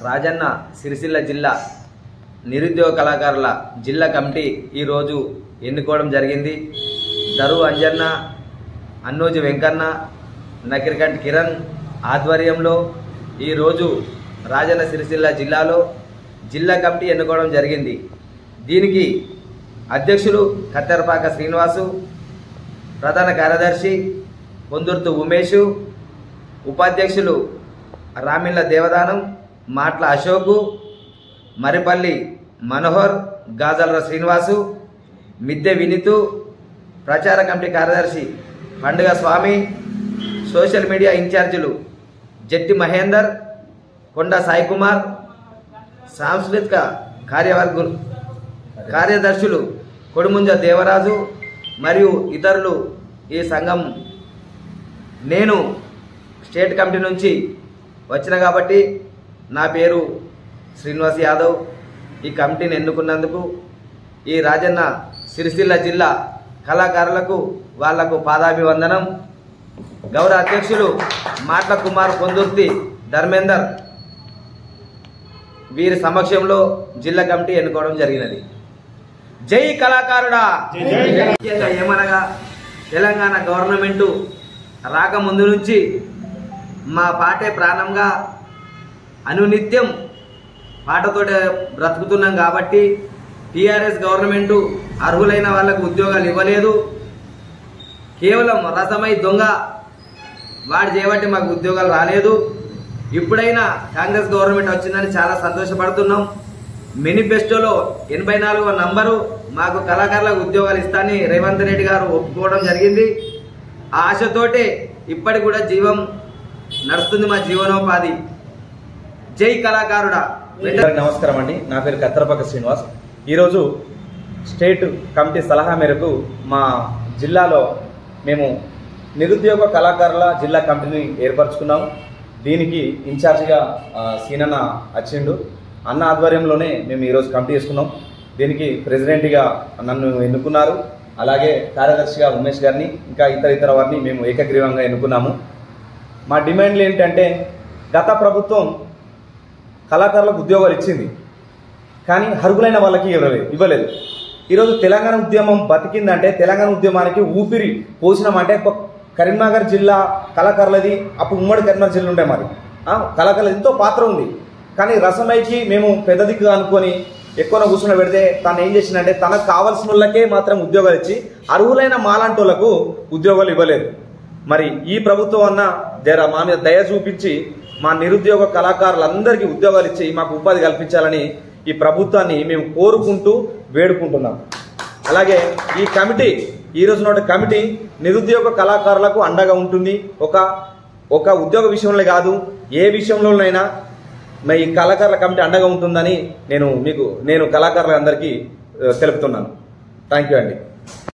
రాజన్న సిరిసిల్ల జిల్లా నిరుద్యోగ కళాకారుల జిల్లా కమిటీ ఈరోజు ఎన్నుకోవడం జరిగింది. దరు అంజన్న, అన్నోజు వెంకన్న, నకిరికంటి కిరణ్ ఆధ్వర్యంలో ఈరోజు రాజన్న సిరిసిల్ల జిల్లాలో జిల్లా కమిటీ ఎన్నుకోవడం జరిగింది. దీనికి అధ్యక్షులు కత్తెరపాక శ్రీనివాసు, ప్రధాన కార్యదర్శి కొందుర్తు ఉమేషు, ఉపాధ్యక్షులు రామిళ్ళ దేవదానం, మాట్ల అశోకు, మరిపల్లి మనోహర్, గాజల్ర శ్రీనివాసు, మిద్దె వినితు, ప్రచార కమిటీ కార్యదర్శి పండుగ స్వామి, సోషల్ మీడియా ఇన్ఛార్జీలు జట్టి మహేందర్, కొండ సాయి కుమార్, సాంస్కృతిక కార్యదర్శులు కొడుముంజ దేవరాజు మరియు ఇతరులు ఈ సంఘం. నేను స్టేట్ కమిటీ నుంచి వచ్చిన కాబట్టి నా పేరు శ్రీనివాస్ యాదవ్. ఈ కమిటీని ఎన్నుకున్నందుకు ఈ రాజన్న సిరిసిల్ల జిల్లా కళాకారులకు వాళ్లకు పాదాభివందనం. గౌరవ అధ్యక్షులు మాట్ల కుమార్ కొందుర్తి ధర్మేందర్ వీరి సమక్షంలో జిల్లా కమిటీ ఎన్నుకోవడం జరిగినది. జై కళాకారుడా. ఏమనగా తెలంగాణ గవర్నమెంటు రాకముందు నుంచి మా పాటే ప్రాణంగా అనునిత్యం పాటతోటే బ్రతుకుతున్నాం కాబట్టి టీఆర్ఎస్ గవర్నమెంటు అర్హులైన వాళ్లకు ఉద్యోగాలు ఇవ్వలేదు. కేవలం రసమై దొంగ వాడు చేయబట్టి మాకు ఉద్యోగాలు రాలేదు. ఇప్పుడైనా కాంగ్రెస్ గవర్నమెంట్ వచ్చిందని చాలా సంతోషపడుతున్నాం. మేనిఫెస్టోలో 84వ నంబరు మాకు కళాకారులకు ఉద్యోగాలు ఇస్తానని రేవంత్ రెడ్డి గారు ఒప్పుకోవడం జరిగింది. ఆ ఆశతోటే ఇప్పటికి కూడా జీవం నడుస్తుంది, మా జీవనోపాధి. జై కళాకారుడా. నమస్కారం అండి, నా పేరు కత్తెరపాక శ్రీనివాస్. ఈరోజు స్టేట్ కమిటీ సలహా మేరకు మా జిల్లాలో మేము నిరుద్యోగ కళాకారుల జిల్లా కమిటీని ఏర్పరచుకున్నాము. దీనికి ఇన్ఛార్జిగా సీనన్న వచ్చిండు. అన్న ఆధ్వర్యంలోనే మేము ఈరోజు కమిటీ చేసుకున్నాం. దీనికి ప్రెసిడెంట్గా నన్ను ఎన్నుకున్నారు. అలాగే కార్యదర్శిగా ఉమేష్ గారిని, ఇంకా ఇతర వారిని మేము ఏకగ్రీవంగా ఎన్నుకున్నాము. మా డిమాండ్లు ఏంటంటే, గత ప్రభుత్వం కళాకారులకు ఉద్యోగాలు ఇచ్చింది, కానీ అర్హులైన వాళ్ళకి ఇవ్వలేదు. ఈరోజు తెలంగాణ ఉద్యమం బతికిందంటే, తెలంగాణ ఉద్యమానికి ఊపిరి పోసినామంటే కరీంనగర్ జిల్లా కళాకారులది, అప్పుడు ఉమ్మడి కరీంనగర్ జిల్లా ఉండే మరి కళాకారులు ఎంతో పాత్ర ఉంది. కానీ రసమైకి మేము పెద్ద దిక్కుగా అనుకొని ఎక్కువ కూర్చుని పెడితే తను ఏం చేసిందంటే, తనకు కావాల్సిన వాళ్ళకే మాత్రం ఉద్యోగాలు ఇచ్చి అర్హులైన మాలాంటోళ్లకు ఉద్యోగాలు ఇవ్వలేదు. మరి ఈ ప్రభుత్వం అన్న మా మీద దయ చూపించి మా నిరుద్యోగ కళాకారులందరికీ ఉద్యోగాలు ఇచ్చి మాకు ఉపాధి కల్పించాలని ఈ ప్రభుత్వాన్ని మేము కోరుకుంటూ వేడుకుంటున్నాం. అలాగే ఈ కమిటీ, ఈ రోజు నాటి కమిటీ నిరుద్యోగ కళాకారులకు అండగా ఉంటుంది. ఒక ఉద్యోగ విషయంలో కాదు, ఏ విషయంలోనైనా ఈ కళాకారుల కమిటీ అండగా ఉంటుందని నేను కళాకారులందరికీ తెలుపుతున్నాను. థ్యాంక్ యూ అండి.